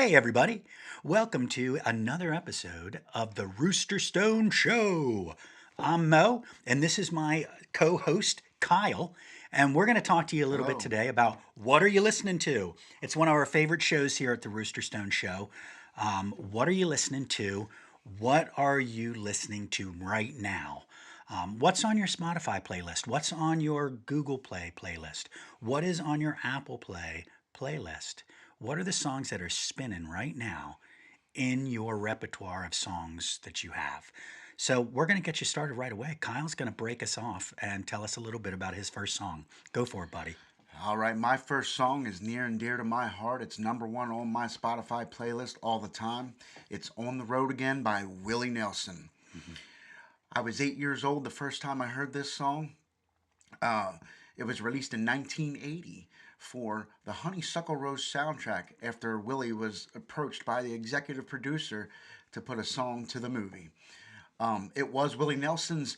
Hey, everybody. Welcome to another episode of the Rooster Stone Show. I'm Mo, and this is my co host, Kyle. And we're going to talk to you a little bit Hello. today about what are you listening to? It's one of our favorite shows here at the Rooster Stone Show. What are you listening to? What are you listening to right now? What's on your Spotify playlist? What's on your Google Play playlist? What is on your Apple Play playlist? What are the songs that are spinning right now in your repertoire of songs that you have? So we're going to get you started right away. Kyle's going to break us off and tell us a little bit about his first song. Go for it, buddy. All right, my first song is near and dear to my heart. It's number one on my Spotify playlist all the time. It's On the Road Again by Willie Nelson. Mm-hmm. I was 8 years old the first time I heard this song. Uh, it was released in 1980 for the Honeysuckle Rose soundtrack after Willie was approached by the executive producer to put a song to the movie. It was Willie Nelson's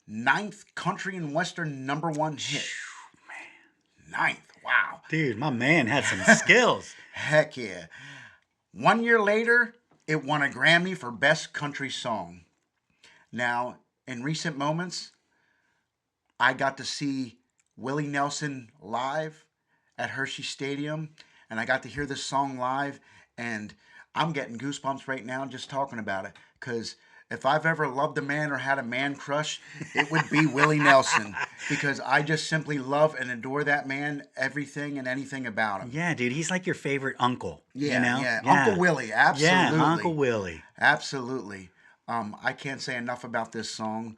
ninth country and western number one hit. Ninth, wow. Dude, my man had some skills. Heck yeah. 1 year later, it won a Grammy for Best Country Song. Now, in recent moments, I got to see Willie Nelson live at Hershey Stadium, and I got to hear this song live, and I'm getting goosebumps right now just talking about it, because if I've ever loved a man or had a man crush, it would be Willie Nelson, because I just simply love and adore that man, everything and anything about him. Yeah, dude, he's like your favorite uncle. Yeah, you know? yeah. Uncle Willie, absolutely. Yeah, Uncle Willie. Absolutely. I can't say enough about this song.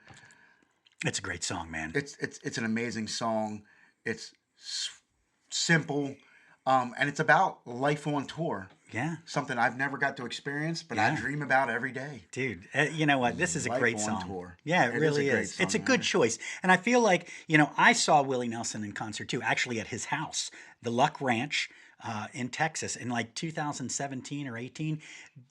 It's a great song, man. It's an amazing song. It's simple, and it's about life on tour. Yeah. Something I've never got to experience, but I dream about every day. Dude, you know what? This is a Life great on song. tour. Yeah, it It is really a great is. song, It's a good man. choice. And I feel like, I saw Willie Nelson in concert too, actually at his house, the Luck Ranch in Texas in like 2017 or 18.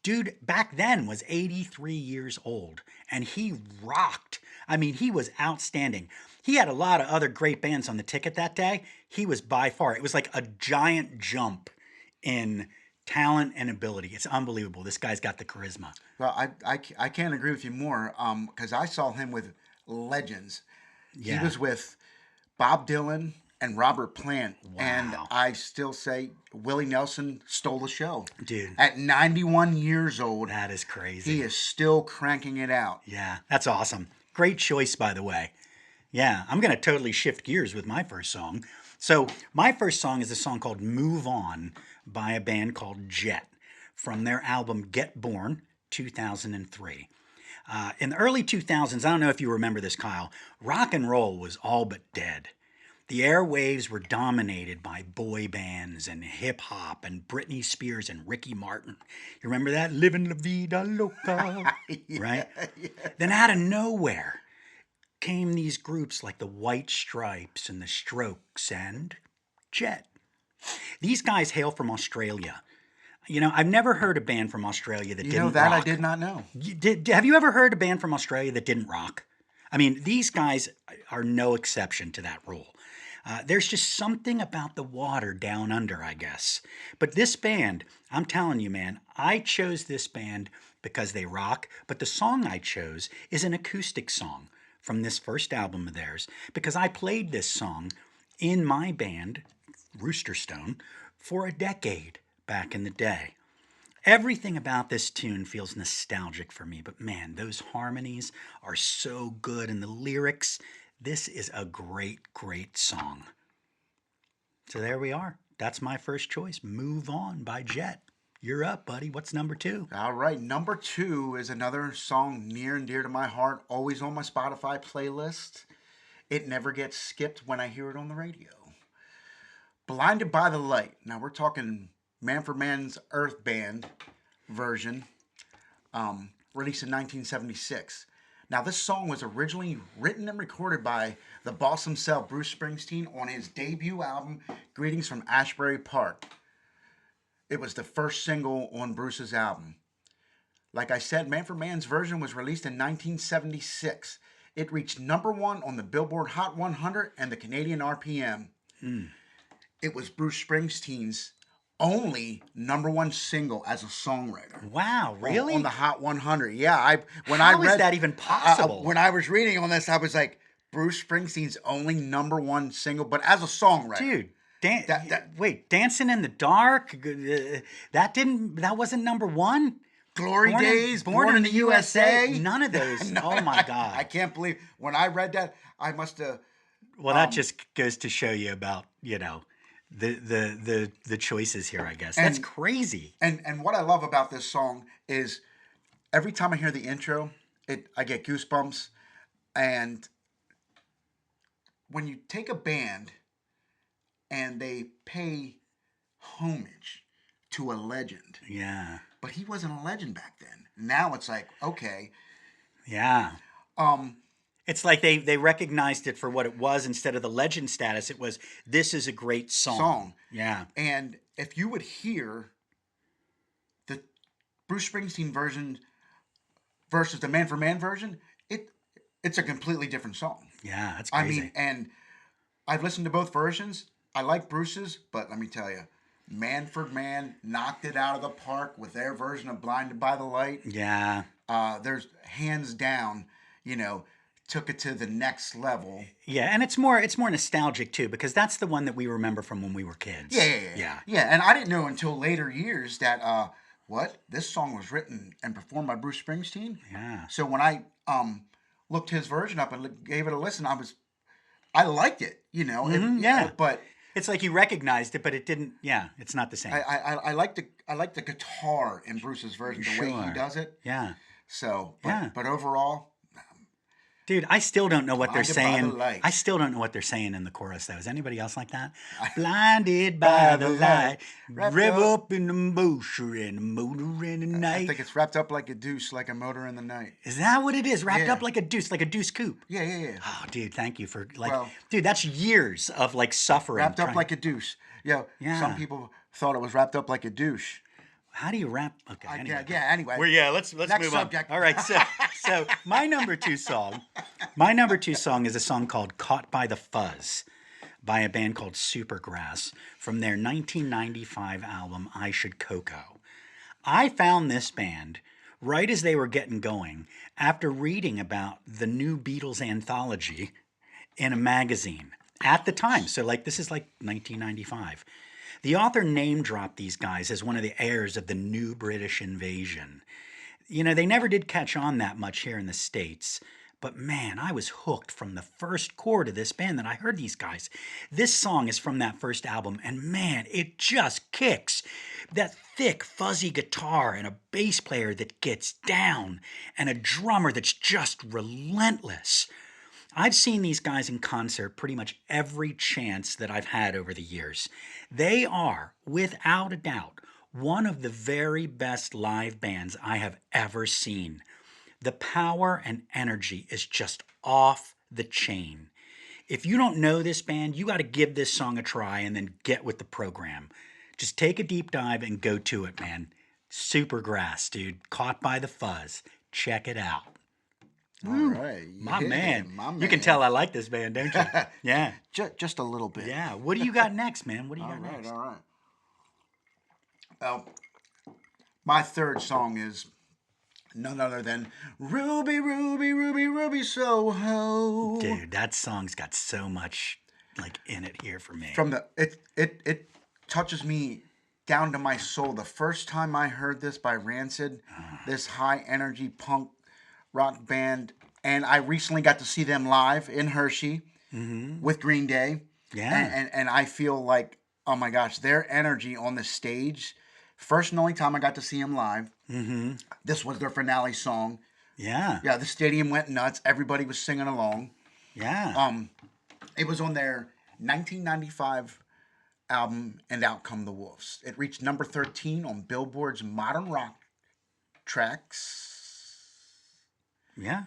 Dude, back then was 83 years old and he rocked. I mean, he was outstanding. He had a lot of other great bands on the ticket that day. He was by far, it was like a giant jump in talent and ability. It's unbelievable. This guy's got the charisma. Well, I can't agree with you more, because I saw him with legends. He Yeah. was with Bob Dylan and Robert Plant, and Wow. I still say Willie Nelson stole the show. Dude, At 91 years old, that is crazy. he is still cranking it out. Yeah, that's awesome. Great choice, by the way. Yeah, I'm going to totally shift gears with my first song. So, my first song is a song called Move On by a band called Jet from their album Get Born 2003. In the early 2000s, I don't know if you remember this, Kyle, rock and roll was all but dead. The airwaves were dominated by boy bands and hip hop and Britney Spears and Ricky Martin. You remember that? Living la vida loca, right? Then out of nowhere came these groups like the White Stripes and the Strokes and Jet. These guys hail from Australia. I've never heard a band from Australia that You didn't know that rock. I did not know. Have you ever heard a band from Australia that didn't rock? I mean, these guys are no exception to that rule. There's just something about the water down under, I guess. But this band, I'm telling you, man, I chose this band because they rock, but the song I chose is an acoustic song from this first album of theirs because I played this song in my band, Rooster Stone, for a decade back in the day. Everything about this tune feels nostalgic for me, but man, those harmonies are so good and the lyrics, this is a great, great song. So there we are. That's my first choice. Move On by Jet. You're up, buddy. What's number two? All right, number two is another song near and dear to my heart, always on my Spotify playlist. It never gets skipped when I hear it on the radio. Blinded by the Light. Now we're talking Man for Man's Earth Band version, released in 1976. Now this song was originally written and recorded by the boss himself, Bruce Springsteen, on his debut album, Greetings from Ashbury Park. It was the first single on Bruce's album. Like I said, Man for Man's version was released in 1976. It reached number one on the Billboard Hot 100 and the Canadian RPM. It was Bruce Springsteen's only #1 single as a songwriter. Wow, on really? the Hot 100. Yeah, when I How is read that even possible? when I was reading on this, I was like, Bruce Springsteen's only #1 single, but as a songwriter. Dude, wait, Dancing in the Dark? That wasn't number one? Glory Days, Born in the USA. None of those. No, Oh my I God. can't believe when I read that. I must have. Well, that just goes to show you about, the choices here, I guess. That's And- crazy. And what I love about this song is every time I hear the intro, I get goosebumps. And when you take a band and they pay homage to a legend, Yeah. but he wasn't a legend back then. Now it's like, okay, Yeah. It's like they recognized it for what it was instead of the legend status. It was, this is a great song. Yeah. And if you would hear the Bruce Springsteen version versus the Man for Man version, it's a completely different song. Yeah, that's I crazy. mean, and I've listened to both versions. I like Bruce's, but let me tell you, Manford Man knocked it out of the park with their version of Blinded by the Light. Yeah. There's hands down, took it to the next level. Yeah, and it's more nostalgic too, because that's the one that we remember from when we were kids. Yeah. And I didn't know until later years that this song was written and performed by Bruce Springsteen. Yeah. So when I looked his version up and gave it a listen, I liked it. Yeah. But It's like you recognized it, but it didn't. Yeah, it's not the same. I like the guitar in Bruce's version, the way he does it. Yeah. So, Yeah. but overall, Dude, I still don't know what they're Blinded by the saying. light. I still don't know what they're saying in the chorus, though. Is anybody else like that? Blinded by the light, Wrapped rev up. up in the motion and a motor in the I night. think it's wrapped up like a deuce, like a motor in the night. Is that what it is? Wrapped Yeah. up like a deuce coupe. Yeah. Oh, dude, thank you for Well- dude, that's years of suffering. Wrapped up trying- like a deuce. Yeah. Yeah. Some people thought it was wrapped up like a douche. How do you wrap? Okay, anyway. Yeah. Anyway. Well, let's Next move subject. on. All right, so my number two song is a song called "Caught by the Fuzz" by a band called Supergrass from their 1995 album "I Should Cocoa." I found this band right as they were getting going after reading about the new Beatles anthology in a magazine at the time. So this is 1995. The author name dropped these guys as one of the heirs of the new British invasion. They never did catch on that much here in the States. But man, I was hooked from the first chord of this band that I heard these guys. This song is from that first album, and man, it just kicks. That thick, fuzzy guitar and a bass player that gets down, and a drummer that's just relentless. I've seen these guys in concert pretty much every chance that I've had over the years. They are, without a doubt, one of the very best live bands I have ever seen. The power and energy is just off the chain. If you don't know this band, you got to give this song a try and then get with the program. Just take a deep dive and go to it, man. Supergrass, dude. Caught by the Fuzz. Check it out. All right. My Yeah, man. my You can man. tell I like this band, don't you? Yeah. Just a little bit. Yeah. What do you got next, man? What do you got All right. next? All right. Well, my third song is none other than Ruby, Ruby, Ruby, Ruby Soho. Dude, that song's got so much in it here for me. From it touches me down to my soul. The first time I heard this by Rancid, this high energy punk rock band, and I recently got to see them live in Hershey with Green Day. Yeah. And I feel like, oh my gosh, their energy on the stage. First and only time I got to see them live. This was their finale song. Yeah. Yeah, the stadium went nuts. Everybody was singing along. Yeah. It was on their 1995 album, And Out Come the Wolves. It reached number 13 on Billboard's Modern Rock Tracks. Yeah.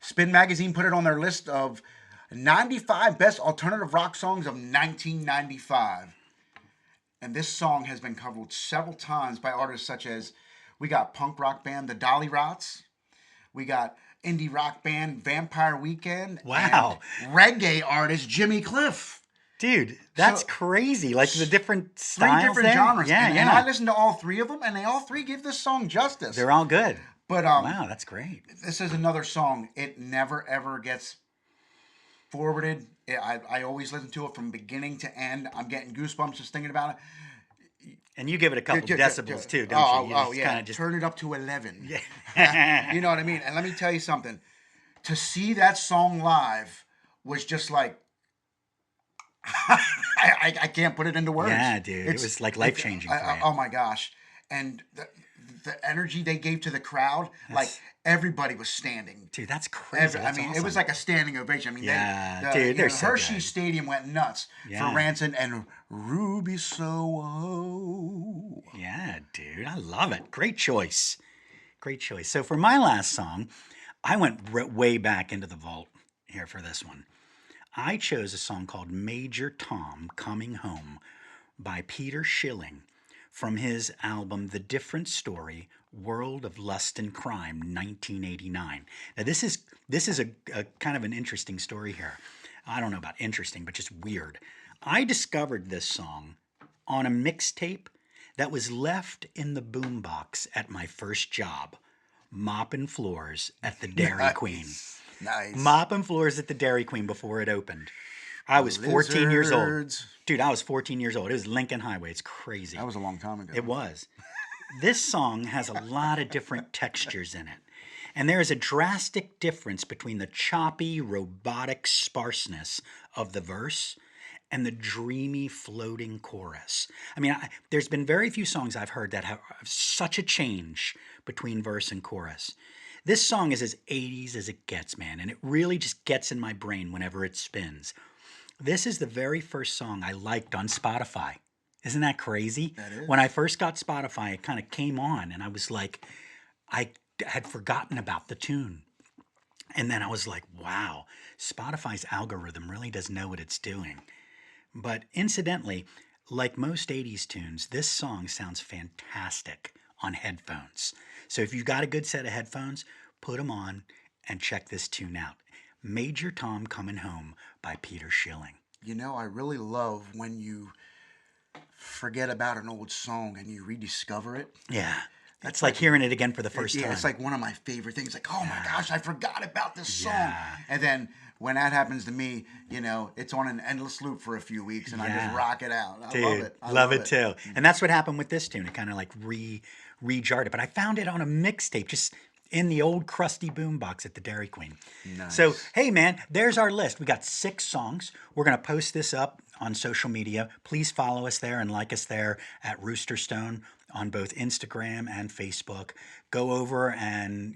Spin Magazine put it on their list of 95 best alternative rock songs of 1995. And this song has been covered several times by artists such as, we got punk rock band The Dolly Rots. We got indie rock band Vampire Weekend. Wow. And reggae artist Jimmy Cliff. Dude, that's So- crazy. Like the different Three styles different there. genres. Yeah, and, yeah. and I listened to all three of them, and they all three give this song justice. They're all good. But Wow, that's great. this is another song. It never ever gets forwarded. I always listen to it from beginning to end. I'm getting goosebumps just thinking about it. And you give it a couple decibels too, don't oh, you? You Oh, just yeah. kinda just, Turn it up to 11. yeah. You know what I mean? And let me tell you something. To see that song live was just like, I can't put it into words. Yeah, dude. It was like life-changing for you. Oh my gosh. And the energy they gave to the crowd, like everybody was standing. Dude, that's crazy. That's it awesome. was like a standing ovation. I mean, Yeah, dude, they're so Hershey good. Stadium went nuts Yeah. for Ranson and Ruby Soho. Yeah, dude. I love it. Great choice. Great choice. So for my last song, I went way back into the vault here for this one. I chose a song called Major Tom Coming Home by Peter Schilling from his album The Different Story, World of Lust and Crime, 1989. Now this is a kind of an interesting story here. I don't know about interesting, but just weird. I discovered this song on a mixtape that was left in the boombox at my first job, mopping floors at the Dairy Queen. Nice. Mopping floors at the Dairy Queen before it opened. I was 14 years old. Lizards. Dude, I was 14 years old. It was Lincoln Highway. It's crazy. That was a long time ago. It was. This song has a lot of different textures in it. And there is a drastic difference between the choppy, robotic sparseness of the verse and the dreamy, floating chorus. I mean, there's been very few songs I've heard that have such a change between verse and chorus. This song is as 80s as it gets, man, and it really just gets in my brain whenever it spins. This is the very first song I liked on Spotify. Isn't that crazy? That is. When I first got Spotify, it kind of came on, and I was like, I had forgotten about the tune. And then I was like, wow, Spotify's algorithm really does know what it's doing. But incidentally, like most 80s tunes, this song sounds fantastic on headphones. So if you've got a good set of headphones, put them on and check this tune out. Major Tom Coming Home by Peter Schilling. You know, I really love when you forget about an old song and you rediscover it. Yeah. It's like hearing it again for the first Yeah, time. it's like one of my favorite things. Like, oh my gosh, I forgot about this song. Yeah. And then when that happens to me, you know, it's on an endless loop for a few weeks, and I just rock it out. I Dude, love it. I love it too. And that's what happened with this tune. It kind of like re-jarred it. But I found it on a mixtape, just in the old crusty boombox at the Dairy Queen. Nice. So, hey man, there's our list. We got 6 songs. We're going to post this up on social media. Please follow us there and like us there at Rooster Stone on both Instagram and Facebook. Go over and,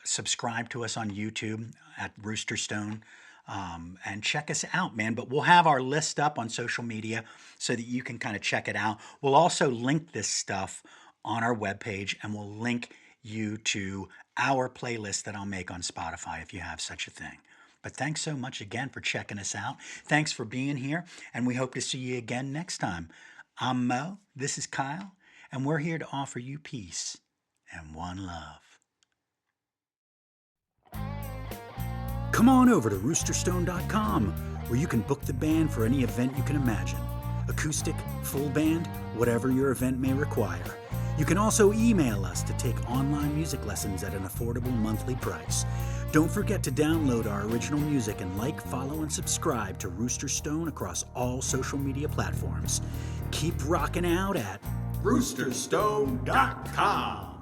subscribe to us on YouTube at Rooster Stone. And check us out, man. But we'll have our list up on social media so that you can kind of check it out. We'll also link this stuff on our webpage, and we'll link you to our playlist that I'll make on Spotify if you have such a thing. But thanks so much again for checking us out. Thanks for being here, and we hope to see you again next time. I'm Mo, this is Kyle, and we're here to offer you peace and one love. Come on over to roosterstone.com, where you can book the band for any event you can imagine. Acoustic, full band, whatever your event may require. You can also email us to take online music lessons at an affordable monthly price. Don't forget to download our original music and like, follow, and subscribe to Rooster Stone across all social media platforms. Keep rocking out at roosterstone.com.